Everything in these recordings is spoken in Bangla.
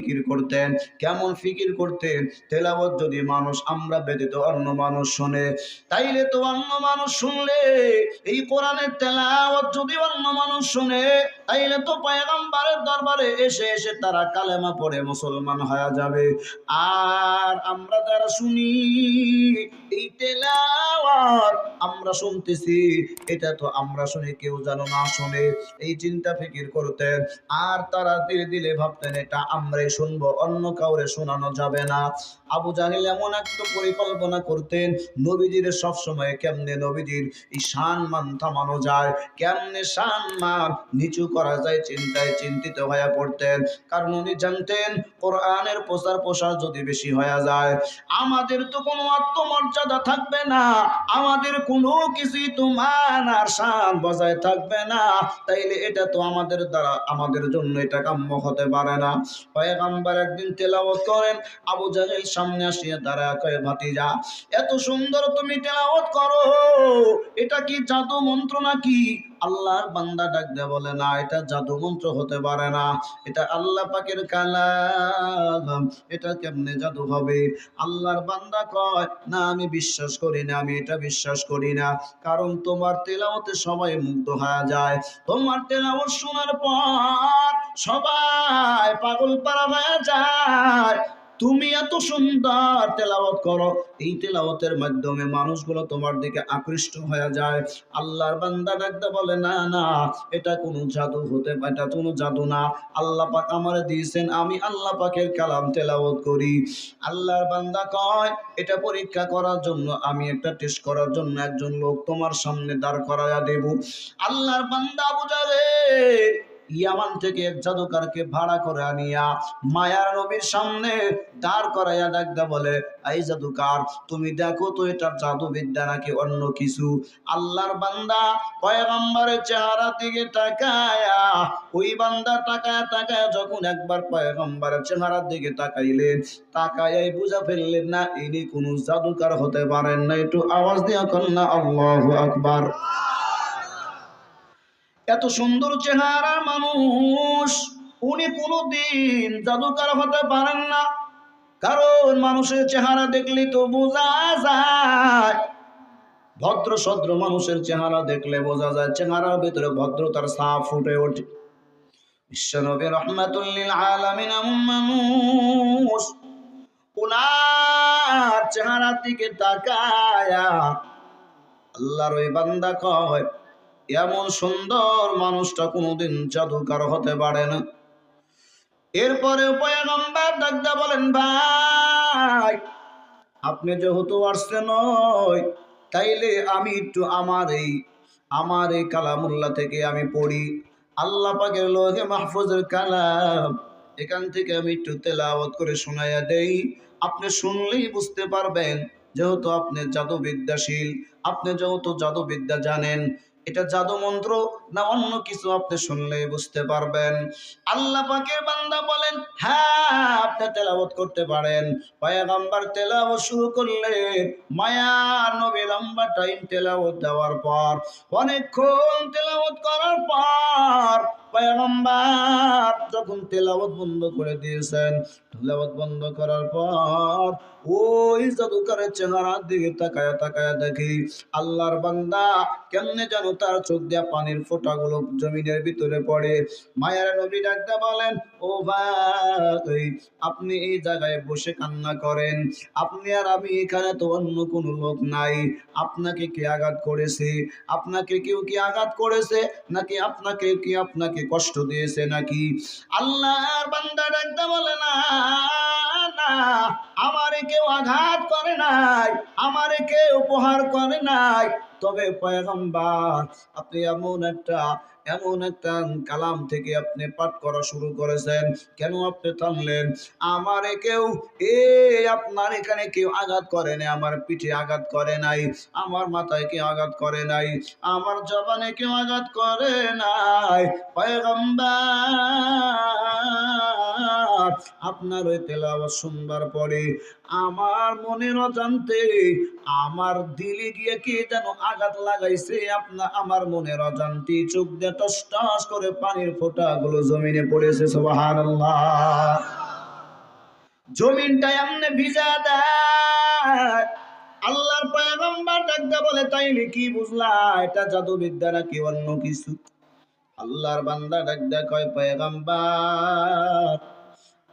ফিকির করতেন। কেমন ফিকির করতেন? তেলাওয়াত যদি মানুষ আমরা ব্যতীত অন্য মানুষ শুনে, তাইলে তো অন্য মানুষ শুনলে, এই কোরআনের তেলাওয়াত যদি অন্য মানুষ শুনে, তাইলে তো পয়গম্বরের দরবারে এসে এসে তারা কালেমা পড়ে মুসলমান হয়ে যাবে। আর আমরা যারা শুনি এই তেলাওয়াত আমরা শুনতেছি, এটা তো আমরা শুনি, কেউ যেন না শুনে, এই চিন্তা ফিকির করতেন। আর তারা ধীরে ধীরে ভাবতেন এটা আমরাই শুনবো, অন্য কাউরে শোনানো যাবে না। আবু জাহেল এমন একটা পরিকল্পনা করতেন, নবীজির সব সময় কেমনে নবীজির এই শান মান থামানো যায়, কেমনে শান মান নিচু করা যায়, চিন্তায় চিন্তিত হয়ে পড়তেন। কারণ উনি জানতেন কোরআনের প্রচার প্রসার যদি বেশি হয়ে যায়, আমাদের তো কোনো আত্মমর্যাদা থাকবে না, আমাদের কোনো কিছুই তো মান আর শান বজায় থাকবে না। তাইলে এটা তো আমাদের দ্বারা, আমাদের জন্য এটা কাম্য হতে পারে না। পয়গম্বর একদিন তেলাওয়াত করেন, আবু জাহেল সামনে আসিয়া দাঁড়ায় কয়, ভাতিজা এত সুন্দর তুমি তেলাওয়াত করো, এটা কি জাদু মন্ত্র নাকি? আল্লাহর বান্দা ডাক দেয়া বলে, না এটা জাদু মন্ত্র হতে পারে না, এটা আল্লাহ পাকের কালাম, এটা কেমনে জাদু হবে? আল্লাহর বান্দা কয়, না আমি বিশ্বাস করি না, আমি এটা বিশ্বাস করি না। কারণ তোমার তেলাওয়াতে সবাই মুগ্ধ হয়ে যায়, তোমার তেলাওয়াত শোনার পর সবাই পাগল পারা হয়ে যায়। তুমি এত সুন্দর তেলাওয়াত করো, এই তেলাওয়াতের মাধ্যমে মানুষগুলো তোমার দিকে আকৃষ্ট হয়ে যায়। আল্লাহর বান্দা ডাকতে বলে, না না এটা কোনো জাদু হতে পারে, এটা কোনো জাদু না, আল্লাহ পাক আমারে দিয়েছেন, আমি আল্লাহ পাকের কালাম তেলাওয়াত করি। আল্লাহর বান্দা কয়, এটা পরীক্ষা করার জন্য, আমি একটা টেস্ট করার জন্য একজন লোক তোমার সামনে দাঁড় করায়া দেব। আল্লাহর বান্দা বুঝারে ইয়ামান থেকে এক জাদুকারকে ভাড়া করে আনিয়া মায়ার নবীর সামনে দাঁড় করাইয়া ডাকতে বলে, এই জাদুকার তুমি দেখো তো এটা জাদুবিদ্যা নাকি অন্য কিছু? আল্লাহর বান্দা পয়গম্বরের চেহারা দিকে তাকায়া, ওই বান্দা তাকায়া তাকায়া যখন একবার পয়গম্বরের চেহারার দিকে তাকাইলেন, তাকায়াই বুঝা ফেললেন না ইনি কোনো জাদুকার হতে পারেন না। একটু আওয়াজ দিয়া কন্যা আল্লাহু আকবার। এত সুন্দর চেহারার মানুষ, উনি কোনোদিন জাদুকার হতে পারেন না। কারণ মানুষের চেহারা দেখলে তো বোঝা যায়, ভদ্র সদ্র মানুষের চেহারা দেখলে বোঝা যায়, চেহারার ভিতরে ভদ্রতার ছাপ ফুটে ওঠে। বিশ্বনবী রাহমাতুল লিল আলামিন এমন মানুষ, উনার চেহারার দিকে তাকায়া আল্লাহর ওই বান্দা কয়, এমন সুন্দর মানুষটা কোনোদিন জাদুকার হতে পারে না। এরপরে পয়গম্বর ডাকতে বলেন, ভাই আপনি যেহেতু আসছেন নয়, তাইলে আমি একটু আমার এই কালামুল্লাহ থেকে আমি পড়ি, আল্লাহ পাকের লৌহে মাহফুজের কালাম, এখান থেকে আমি একটু তেলাওয়াত করে শোনাইয়া দেই। আপনি শুনলেই বুঝতে পারবেন, যেহেতু আপনি জাদুবিদ্যাশীল, আপনি যেহেতু জাদুবিদ্যা জানেন, এটা জাদু মন্ত্র না অন্য কিছু, আপনি শুনলেই বুঝতে পারবেন। আল্লাহ পাকের বান্দা বলেন, হ্যাঁ আপনি তেলাওয়াত করতে পারেন। পয়গম্বর তেলাওয়াত শুরু করলেন, মায়ার নবী লম্বা টাইম তেলাওয়াত দেওয়ার পর, অনেকক্ষণ তেলাওয়াত করার পর পয়গম্বর যখন তেলাওয়াত বন্ধ করে দিয়েছেন, তেলাওয়াত বন্ধ করার পর ওই জাদুকরের চেহারার দিকে তাকায়া তাকায়া দেখি আল্লাহর বান্দা কেমনে যেন তার চোখ দিয়া পানির ফোঁটাগুলো জমিনের ভিতরে পড়ে। মায়ের নবী ডাকতে বলেন, ও ভাই আপনি এই জায়গায় বসে কান্না করেন, আপনি আর আমি এখানে তো অন্য কোনো লোক নাই, আপনাকে কে আঘাত করেছে? আপনাকে কেউ কি আঘাত করেছে নাকি আপনাকে কষ্ট দিয়েছে নাকি? আল্লাহর বান্দা ডাকতে বলে, না না আমারে কেউ আঘাত করে নাই, আমারে কেউ উপহার করে নাই, তবে পয়গম্বর আপনি এমন একটা কালাম থেকে আপনি পাঠ করা শুরু করেছেন, কেন আপনি থামলেন? আমারে কেউ আপনার এখানে কেউ আঘাত করে নাই, আমার পিঠে আঘাত করে নাই, আমার মাথায় কেউ আঘাত করে নাই, আমার জবানে কেউ আঘাত করে নাই। পয়গম্বর আপনার ওই তেলাওয়াত শুনবার পরে আমার মনের অজান্তে আমার দিলে গিয়ে কে যেন আঘাত লাগাইছে, আমার মনের অজান্তে চোখ দিয়ে টস টস করে পানির ফোঁটাগুলো জমিনে পড়েছে। সুবহানাল্লাহ। জমিনটা এমনি ভিজা দেয়। আল্লাহর পয়গম্বর ডাকতে বলে, তাইলে কি বুঝলা, এটা জাদুবিদ্যা নাকি অন্য কিছু? আল্লাহর বান্দা ডাকতে কয়, পয়গম্বর,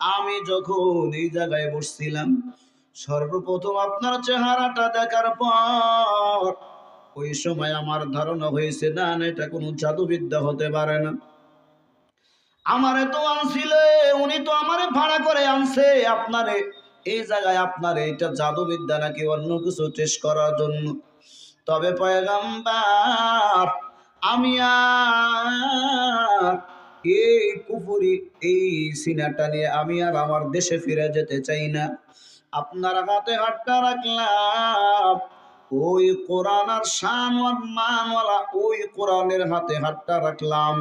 আমি যখন এই জায়গায় বসছিলাম, সর্বপ্রথম আপনার চেহারাটা দেখার পর ওই সময় আমার ধারণা হয়েছে, না এটা কোনো জাদুবিদ্যা হতে পারে না। আমারে তো আনছিলে, উনি তো আমারে ভাড়া করে আনছে আপনারে এই জায়গায়, আপনার এটা জাদুবিদ্যা নাকি অন্য কিছু টেস্ট করার জন্য। তবে পয়গম্বর, আমি আর এই কুফরি এই সিনাটা নিয়ে আমি আর আমার দেশে ফিরে যেতে চাই না। আপনার হাতে হাতটা রাখলাম, ওই কোরআন আর শান মানওয়ালা ওই কোরআনের হাতে হাতটা রাখলাম,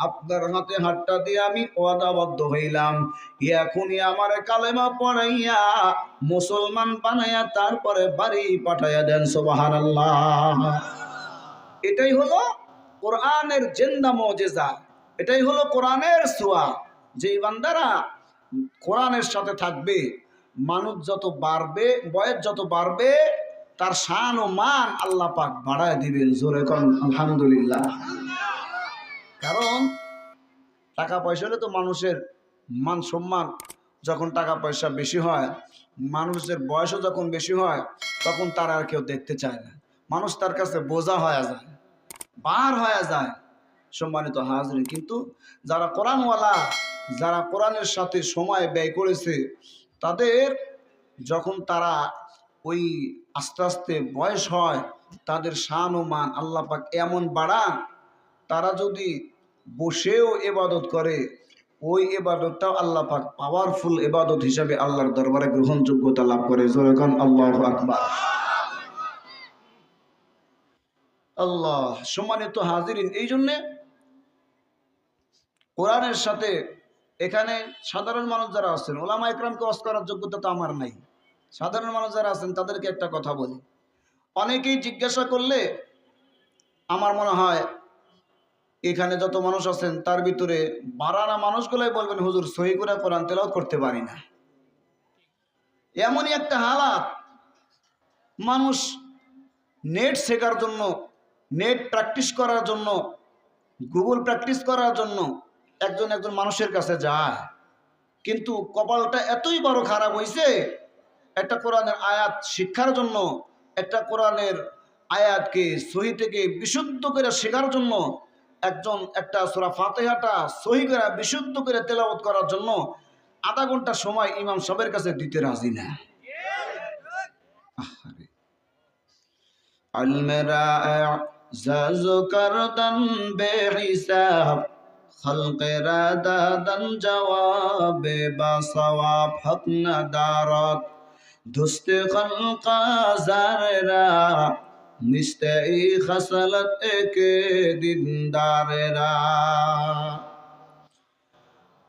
আপনার হাতে হাতটা দিয়ে আমি ওয়াদাবদ্ধ হইলাম, এখনই আমার কালেমা পড়াইয়া মুসলমান বানাইয়া তারপরে বাড়ি পাঠাইয়া দেন। সুবহানাল্লাহ। এটাই হলো কোরআনের জিন্দা মুজিজা, এটাই হলো কোরআনের ছোঁয়া। যেই বান্দারা কোরআনের সাথে থাকবে, মানুষ যত বাড়বে, বয়স যত বাড়বে, তার শান ও মান আল্লাহ পাক বাড়ায় দিবেন। জোরে কোন আলহামদুলিল্লাহ। কারণ টাকা পয়সা হলে তো মানুষের মান সম্মান, যখন টাকা পয়সা বেশি হয়, মানুষের বয়সও যখন বেশি হয়, তখন তার আর কেউ দেখতে চায় না, মানুষ তার কাছে বোঝা হয়ে যায়, বার হয়ে যায়। সম্মানিত হাজরিন, কিন্তু যারা কোরআনওয়ালা, যারা কোরআনের সাথে সময় ব্যয় করেছে, তাদের যখন তারা ওই আস্তে আস্তে বয়স হয়, তাদের শান ও মান আল্লাহ পাক এমন বাড়ান, তারা যদি বসেও ইবাদত করে, ওই ইবাদতটাও আল্লাহ পাক পাওয়ারফুল ইবাদত হিসাবে আল্লাহর দরবারে গ্রহণযোগ্যতা লাভ করে। জোরে কোন আল্লাহু আকবার। আল্লাহ। সম্মানিত হাজিরিন, এই জন্যে কোরআনের সাথে এখানে সাধারণ মানুষ যারা আছেন, ওলামা ইকরামকে ওয়াজ করার যোগ্যতা তো আমার নাই, সাধারণ মানুষ যারা আছেন তাদেরকে একটা কথা বলি। অনেকেই জিজ্ঞাসা করলে আমার মনে হয় এখানে যত মানুষ আছেন তার ভিতরে বারানা মানুষগুলাই বলবেন, হুজুর সহি করে কোরআন তেলাওয়াত করতে পারি না। এমনই একটা হালাত, মানুষ নেট শেখার জন্য, নেট প্র্যাকটিস করার জন্য, গুগল প্র্যাকটিস করার জন্য একজন মানুষের কাছে যায়, কিন্তু কপালটা এতই বড় খারাপ হয়েছে, একটা কোরআনের আয়াত শিক্ষার জন্য, একটা কোরআনের আয়াতকে সহি থেকে বিশুদ্ধ করে শেখার জন্য, একটা সূরা ফাতিহাটা সহি করে বিশুদ্ধ করে তেলাওয়াত করার জন্য আধা ঘন্টা সময় ইমাম সাহেবের কাছে দিতে রাজি না। আলমেরা জাজু করদান বেহিসাব, খলকেরা দাদান জওয়াবে বা সওয়াব, হক না দারত দুস্তে খলকা জারেরা, নিস্তে খসলত একে দিনদারেরা।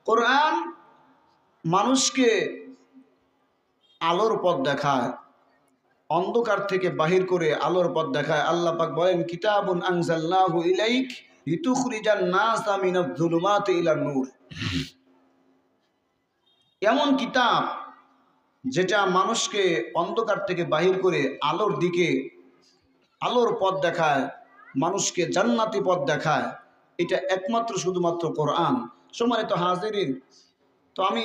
কোরআন মানুষকে আলোর পথ দেখায়, অন্ধকার থেকে বাহির করে আলোর পথ দেখায়। আল্লাহ পাক বলেন, কিতাবুন আনজালনাহু ইলাইক লিতুখরিজান নাসা মিনাজ যুলুমাতি ইলান নূর। এমন কিতাব যেটা মানুষকে অন্ধকার থেকে বাহির করে আলোর দিকে, আলোর পথ দেখায়, মানুষকে জান্নাতি পথ দেখায়, এটা একমাত্র শুধুমাত্র কোরআন। সম্মানিত হাজিরিন, তো আমি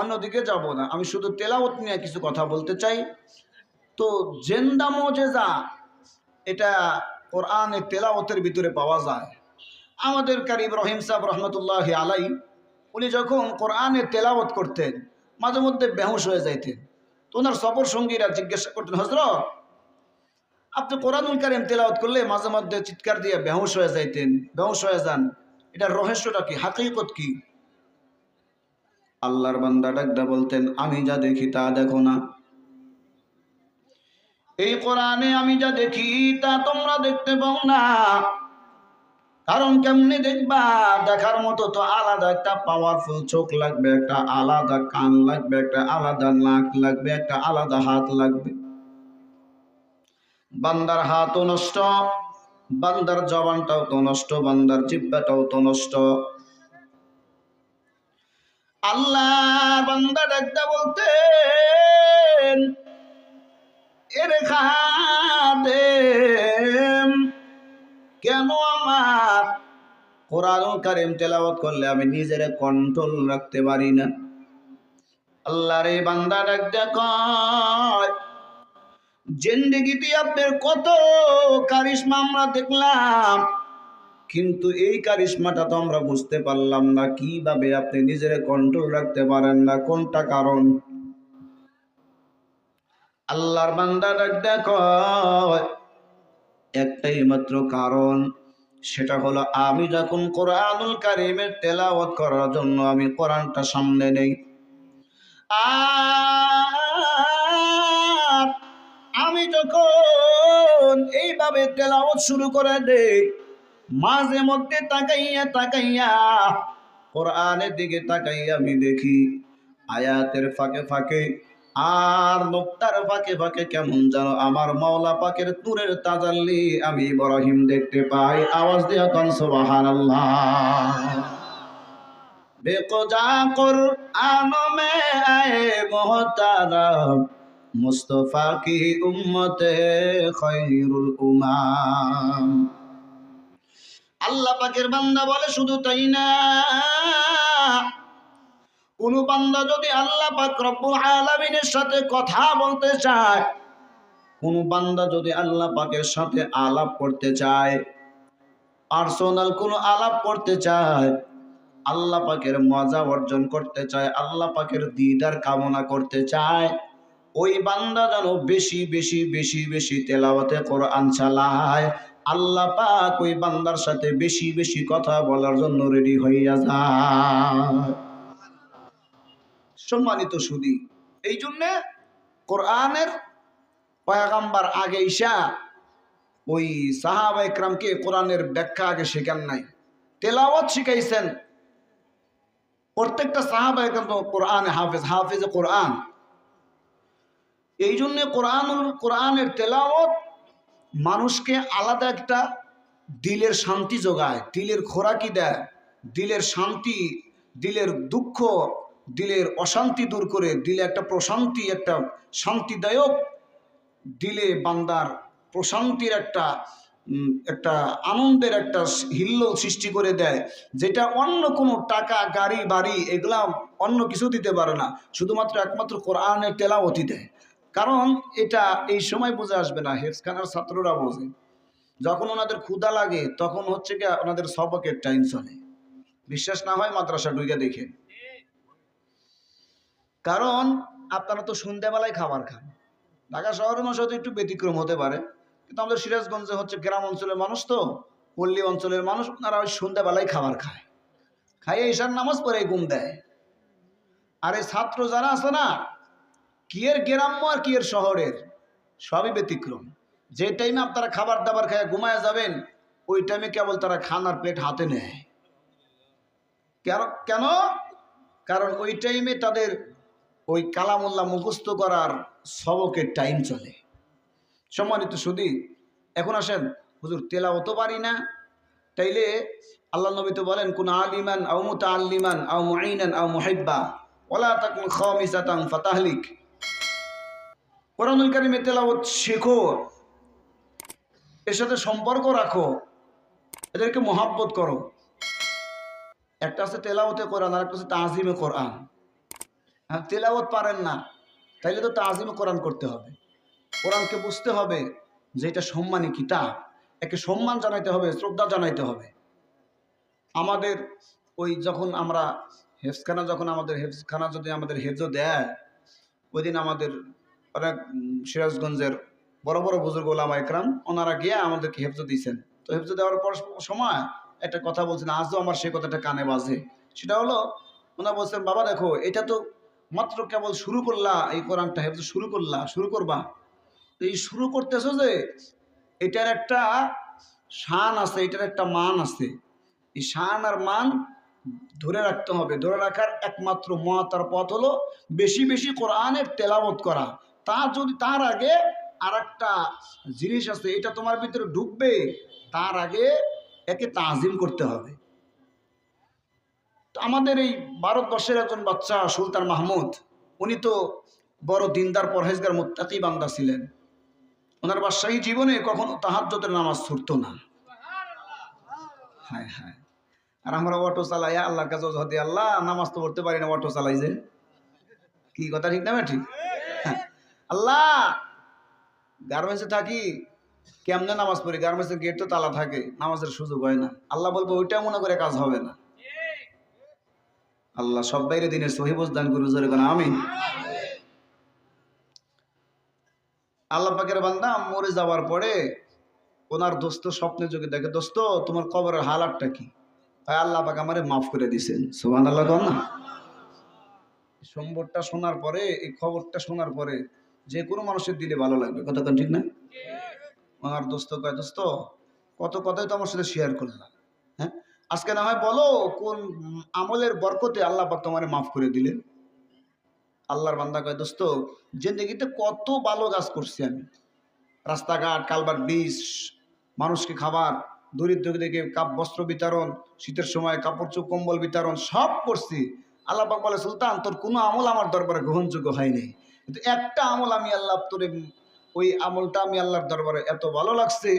অন্যদিকে যাব না, আমি শুধু তেলাওয়াত নিয়ে কিছু কথা বলতে চাই। তো জিন্দা মুজিজা এটা কোরআনে তেলাওয়াতের ভিতরে পাওয়া যায়। আমাদের কারি ইব্রাহিম সাহেব রহমতুল্লাহ আলাই, উনি যখন কোরআনে তেলাওয়াত করতেন মাঝে মধ্যে বেহুশ হয়ে যাইতেন। তো ওনার সফর সঙ্গীরা জিজ্ঞাসা করতেন, হযরত আপনি কোরআনুল কারীম তেলাওয়াত করলে মাঝে মধ্যে চিৎকার দিয়ে বেহুশ হয়ে যাইতেন, বেহুশ হয়ে যান, এটার রহস্যটা কি, হাকিকত কি? আল্লাহর বান্দা ডাকদা বলতেন, আমি যা দেখি তা দেখো না। এই কোরআনে আমি যা দেখি তা তোমরা দেখতে পাও না। কারণ কেমনে দেখবা, দেখার মতো তো আলাদা একটা পাওয়ারফুল চোখ লাগবে, একটা আলাদা কান লাগবে, একটা আলাদা নাক লাগবে, একটা আলাদা হাত লাগবে। বান্দার হাতও নষ্ট, বান্দার জবানটাও তো নষ্ট, বান্দার জিহ্বাটাও তো নষ্ট। আল্লাহর বান্দা ডাকতে বলতেন, এরে খাদেম, কেন আমার কোরআনুল কারীম তেলাওয়াত করলে আমি নিজের কন্ট্রোল রাখতে পারি না? আল্লাহর এই বান্দা ডাকতে কয়, জিন্দেগিতে আপনার কত কারিশমা আমরা দেখলাম, কিন্তু এই কারিশমাটা তো আমরা বুঝতে পারলাম না, কিভাবে আপনি নিজের কন্ট্রোল রাখতে পারেন না, কোনটা কারণ? আল্লাহর বান্দা ডাকতে কয়, একটাই মাত্র কারণ, সেটা হলো আমি যখন কোরআনুল কারীমের তেলাওয়াত করার জন্য আমি কোরআনটা সামনে নেই, আর আমি যখন এইভাবে তেলাওয়াত শুরু করে দেই, মাঝে মধ্যে তাকাইয়া তাকাইয়া কোরআনের দিকে তাকাইয়া আমি দেখি আয়াতের ফাঁকে ফাঁকে আর নোক্তার ফাঁকে ফাঁকে কেমন যেন আমার মাওলা পাকের নূরের তাজাল্লি আমি ইব্রাহিম দেখতে পাই। আওয়াজ দিয়া কোন সুবহানাল্লাহ। বেকজা কুরআন মে আয়ে মুহতারাম মুস্তাফা কি উম্মতে খায়রুল উমাম। আল্লাহ পাকের বান্দা বলে, শুধু তাই না, কোন বান্দা যদি আল্লাহ পাক রব্বুল আলামিনের সাথে কথা বলতে চায়, কোন বান্দা যদি আল্লাহ পাকের সাথে আলাপ করতে চায়, পার্সোনাল কোন আলাপ করতে চায়, আল্লাহ পাকের মজা অর্জন করতে চায়, আল্লাহ পাকের দিদার কামনা করতে চায়, ওই বান্দা যেন বেশি বেশি বেশি বেশি তেলাওয়াতে কোরআন চালায়। আল্লাহ পাক ওই বান্দার সাথে বেশি বেশি কথা বলার জন্য রেডি হইয়া যায়। সম্মানিত সুধী, এই জন্যে কোরআনের পয়গাম্বার আগে ঈসা ওই সাহাবা ইকরামকে কোরআনের ব্যাখ্যা আগে শেখান নাই, তেলাওয়াত শিখাইছেন। প্রত্যেকটা সাহাবা ইকরাম তো কোরআনে হাফেজে কোরআন। এই জন্যে কোরআনের তেলাওয়াত মানুষকে আলাদা একটা দিলের শান্তি যোগায়, দিলের খোরাকি দেয়, দিলের শান্তি, দিলের দুঃখ, দিলের অশান্তি দূর করে দিলে একটা প্রশান্তি, একটা শান্তিদায়ক দিলে বান্দার প্রশান্তির একটা আনন্দের একটা হিল্লোল সৃষ্টি করে দেয়, যেটা অন্য কোনো টাকা গাড়ি বাড়ি এগুলা অন্য কিছু দিতে পারে না, শুধুমাত্র একমাত্র কোরআনের তেলাওয়াতই দেয়। কারণ এটা এই সময় বুঝে আসবে না, হেফজখানার ছাত্ররা বোঝে, যখন ওনাদের ক্ষুধা লাগে তখন হচ্ছে কি ওনাদের সবকের টাইম চলে। বিশ্বাস না হয় মাদ্রাসা ঢুকে দেখেন, কারণ আপনারা তো সন্ধ্যাবেলায় খাবার খান। ঢাকা শহরের মানুষ হয়তো একটু ব্যতিক্রম হতে পারে, কিন্তু আমাদের সিরাজগঞ্জে হচ্ছে গ্রাম অঞ্চলের মানুষ, তো পল্লী অঞ্চলের মানুষ, ওনারা ওই সন্ধ্যাবেলায় খাবার খায়, খাইয়ে ঈশার নামাজ পড়ে ঘুম দেয়। আর এই ছাত্র যারা আছে না, কি এর গ্রাম্য আর কি এর শহরের, সবই ব্যতিক্রম। যে টাইমে আপনারা খাবার দাবার খায় ঘুমায় যাবেন, ওই টাইমে কেবল তারা খানার প্লেট হাতে নেয়। কেন? কারণ ওই টাইমে তাদের ওই কালামুল্লাহ মুখস্থ করার সবকের টাইম চলে। সম্মানিত সুধী, এখন আসেন, হুজুর তেলাওয়াত পারি না, তাইলে আল্লাহ নবী তো বলেন, কুন আলিমান আও মুতাআল্লিমান আও মুঈনান আও মুহিব্বা ওয়ালা তাকুন খামিসাতান ফাতাহলিক। কোরআনুল কারীমের তেলাওয়াত শেখো, এর সাথে সম্পর্ক রাখো, এদেরকে মহাব্বত করো। একটা আছে তেলাওয়াতে কোরআন, আর একটা আছে তাজিমে কোরআন। আর তেলাওয়াত পারেন না, তাইলে তো তাজিমে কোরআন করতে হবে, কোরআনকে বুঝতে হবে যে এটা সম্মানী কিতাব, একে সম্মান জানাইতে হবে, শ্রদ্ধা জানাইতে হবে। আমাদের ওই যখন আমরা হেফজখানা যদি আমাদের হেফজ দেয়, ওই দিন আমাদের অনেক সিরাজগঞ্জের বড় বড় বুজুর্গ ওলামা ইকরাম ওনারা গিয়ে আমাদেরকে হেফজ দিয়েছেন। তো হেফজ দেওয়ার পর সময় একটা কথা বলছেন, আজও আমার সেই কথাটা কানে বাজে। সেটা হলো, ওনারা বলছেন, বাবা দেখো, এটা তো মাত্র কেবল শুরু করলা, এই কোরআনটা হেফজ শুরু করবা, তো এই শুরু করতেছো যে এটার একটা শান আছে, এটার একটা মান আছে, এই শান আর মান ধরে রাখতে হবে। ধরে রাখার একমাত্র মহাতার পথ হলো বেশি বেশি কোরআনের তেলাওয়াত করা। তার আগে আর একটা জিনিস আছে, এটা তোমার ভিতরে ঢুকবে, তার আগে একে তাজিম করতে হবে। তো আমাদের এই ভারতবর্ষের একজন বাচ্চা সুলতান মাহমুদ, উনি তো বড় দিনদার পরহেজগার মুত্তাকি বান্দা ছিলেন। ওনার বাদশাহী জীবনে কখনো তাহাজ্জুদের নামাজ ছুটতো না। হ্যাঁ হ্যাঁ। আর আমরা অটো চালাই, আল্লাহর কাছে যদি আল্লাহ নামাজ তো পড়তে পারি না, অটো চালাই যে, কি কথা ঠিক না ঠিক? হ্যাঁ। আল্লাহ গার্মেন্টসে থাকি, কেমনে নামাজ পড়ি, গার্মেন্টসের গেট তো তালা থাকে, নামাজের সুযোগ হয় না। আল্লাহ বলবো ওইটা মনে করে কাজ হবে না। আল্লাহ সব বাইরে দিনের সহিবুজ দান করু, জোরে কোন আমিন। আল্লাহ পাকের বান্দা মরে যাওয়ার পরে ওনার দোস্ত স্বপ্নে যোগে দেখে, দোস্ত তোমার কবরের হালাতটা কি? তাই আল্লাহ পাক আমারে মাফ করে দিয়েছেন, সুবহানাল্লাহ কম না? সম্বরটা শোনার পরে, এই খবরটা শোনার পরে যে কোনো মানুষের দিলে ভালো লাগবে, কথা কোন ঠিক না? ওনার দোস্ত কয়, দোস্ত কত কথাই তো আমার সাথে শেয়ার করলাম, হ্যাঁ আজকে না হয় বলো কোন আমলের বরকতে আল্লাহ পাক তোমারে মাফ করে দিলেন? আল্লাহর বান্দা কয়, দোস্ত জিন্দেগিতে কত ভালো কাজ করছি আমি, রাস্তাঘাট, কালভার্ট, ব্রিজ, মানুষকে খাবার, দরিদ্রদেরকে কাপ বস্ত্র বিতরণ, শীতের সময় কাপড় চোপ কম্বল বিতরণ, সব করছি। আল্লাহ পাক বলে, সুলতান তোর কোনো আমল আমার দরবারে গ্রহণযোগ্য হয়নি, কিন্তু একটা আমল আমি আল্লাহ তোরে, ওই আমলটা আমি আল্লাহর দরবারে এত ভালো লাগছে,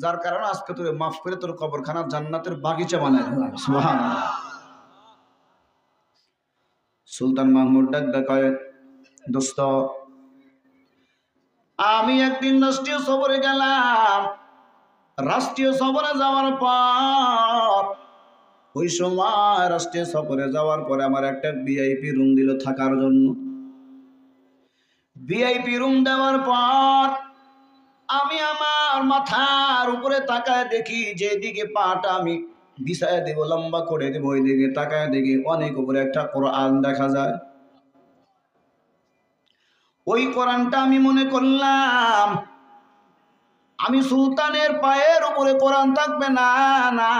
যার কারণে আজকে তোরে মাফ করে তোর কবরখানা জান্নাতের বাগিচা বানায় দিলাম। সুবহানাল্লাহ। সুলতান মাহমুদ ডাক কয়, দোস্ত আমি একদিন রাষ্ট্রীয় সফরে গেলাম। রাষ্ট্রীয় সফরে যাওয়ার পর, ওই সময় রাষ্ট্রীয় সফরে যাওয়ার পরে আমার একটা ভিআইপি রুম দিল থাকার জন্য। ভিআইপি রুম দেওয়ার পর আমি আমার মাথার উপরে তাকায় দেখি, যেদিকে পাটা আমি বিছায় দেব, লম্বা করে দেব, ওই দিকে তাকায় দেখি অনেক উপরে একটা কোরআন দেখা যায়। ওই কোরআনটা আমি মনে করলাম আমি সুলতানের পায়ের উপরে কোরআন থাকবে না, না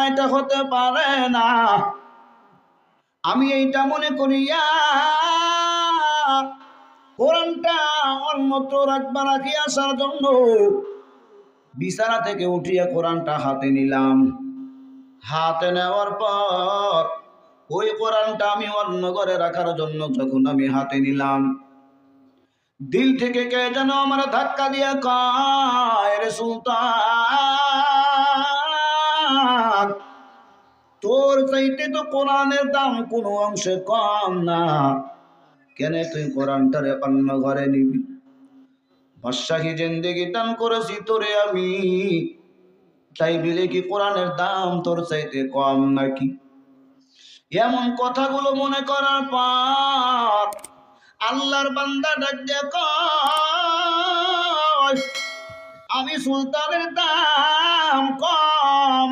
এটা হতে পারে না। আমি এইটা মনে করিয়া কোরআনটা অন্যত্র রাখি আসার জন্য বিছানা থেকে উঠিয়া কোরআনটা হাতে নিলাম। হাতে নেওয়ার পর ওই কোরআনটা আমি অন্য ঘরে রাখার জন্য যখন আমি হাতে নিলাম, দিল থেকে কে যেন আমার ধাক্কা দিয়া কয়, রে সুলতান তোর চাইতে তো কোরআনের দাম কোনো অংশে কম না, কেন তুই কোরআনটারে অন্য ঘরে নিবি? বাদশাহী জিন্দেগি দান করেছি তোরে আমি, তাই বলে কি কোরআনের দাম তোর চাইতে কম নাকি? এমন কথাগুলো মনে করার পর আল্লাহর বান্দা ডাক দিয়ে কয়, আমি সুলতানের দাম কম,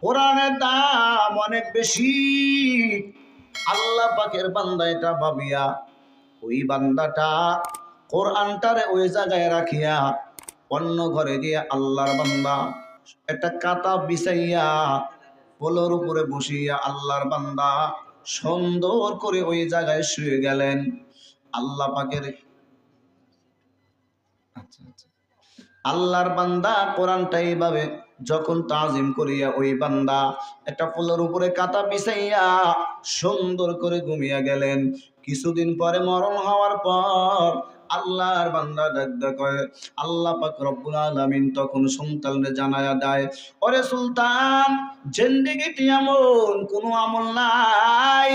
কোরআনের দাম অনেক বেশি। আল্লাহ পাকের বান্দা এটা ভাবিয়া ওই বান্দাটা কোরআনটারে ওই জায়গায় রাখিয়া অন্য ঘরে গিয়ে আল্লাহর বান্দা একটা কাতা বিছাইয়া পোলোর উপরে বসিয়া আল্লাহর বান্দা সুন্দর করে ওই জায়গায় শুয়ে গেলেন। আল্লাহ পাকের আল্লাহর বান্দা কোরআনটা এইভাবে যখন তাজিম করিয়া ওই বান্দা একটা ফুলের উপরে কাতা বিছাইয়া সুন্দর করে ঘুমিয়ে গেলেন। কিছুদিন পরে মরণ হওয়ার পর আল্লাহর বান্দা ডাক কয়, আল্লাহ পাক রব্বুল আলামিন তখন সন্তানরে জানায়া দেয়, ওরে সুলতান জিন্দেগিতে এমন কোনো আমল নাই,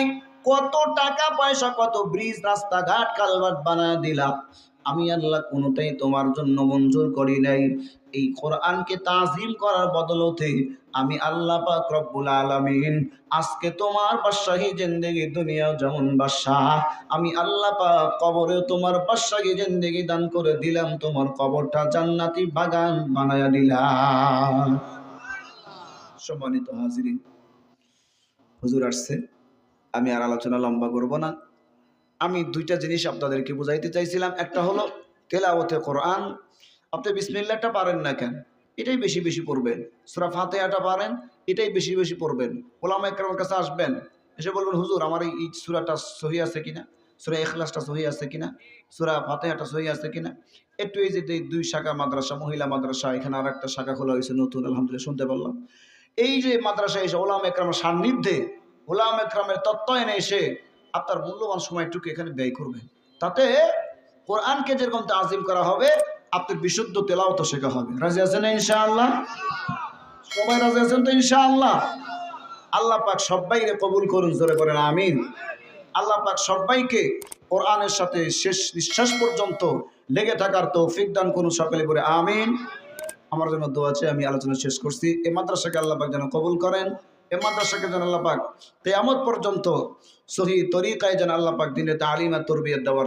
কত টাকা পয়সা, কত ব্রিজ, রাস্তাঘাট, কালভার্ট বানায় দিলা, আমি আল্লাহ কোনোটাই তোমার জন্য মঞ্জুর করি নাই। এই কোরআনকে তাজিম করার বদলতে আমি আল্লাহ পাক রব্বুল আলামিন আজকে তোমার বাদশাহী জিন্দেগি, দুনিয়াও যেমন বাদশাহ, আমি আল্লাহ পাক কবরেও তোমার বাদশাহী জিন্দেগি দান করে দিলাম, তোমার কবরটা জান্নাতি বাগান বানায়া দিলাম। সম্মানিত হাজিরিন, হুজুর আসছে, আমি আর আলোচনা লম্বা করব না। আমি দুইটা জিনিস আপনাদেরকে বুঝাইতে চাইছিলাম। একটা হলো তেলাওয়াতে কোরআন, আপনি বিসমিল্লাহটা পারেন না কেন, এটাই বেশি বেশি পড়বেন। সূরা ফাতিহাটা পারেন, এটাই বেশি বেশি পড়বেন। ওলামা ইকরামের কাছে আসবেন, এসে বলবেন, হুজুর আমার এই সূরাটা সহি আছে কিনা, সূরা ইখলাসটা সহি আছে কিনা, সূরা ফাতিহাটা সহি আছে কিনা। একটু এই যে দুই শাখা মাদ্রাসা, মহিলা মাদ্রাসা, এখানে আর একটা শাখা খোলা হয়েছে নতুন, আলহামদুলিল্লাহ শুনতে পারলাম। এই যে মাদ্রাসা এসে ওলামা ইকরামের সান্নিধ্যে উলামা একরামের তত্ত্বায়নে এসে আপনার মূল্যবান সময়টুকু এখানে ব্যয় করবেন। তাতে কোরআনকে যেরকম তাজিম করা হবে, আপনার বিশুদ্ধ তেলাওয়াত শেখা হবে। রাজি আছেন ইনশাআল্লাহ? সবাই রাজি আছেন তো ইনশাআল্লাহ? আল্লাহ পাক সবাইকে কবুল করুন, জোরে বলেন আমিন। আল্লাহ পাক সবাইকে কোরআনের সাথে শেষ নিঃশ্বাস পর্যন্ত লেগে থাকার তৌফিক দান করুন, সকলে বলে আমিন। আমার জন্য দোয়া আছে, আমি আলোচনা শেষ করছি। এই মাদ্রাসাকে আল্লাহ পাক যেন কবুল করেন, এই মাদ্রাসাকে যেন আল্লাহ পাক কিয়ামত পর্যন্ত সহি তরিকায় যেন আল্লাহ পাক দিনে তালিম আর তরবিয়ত দেওয়ার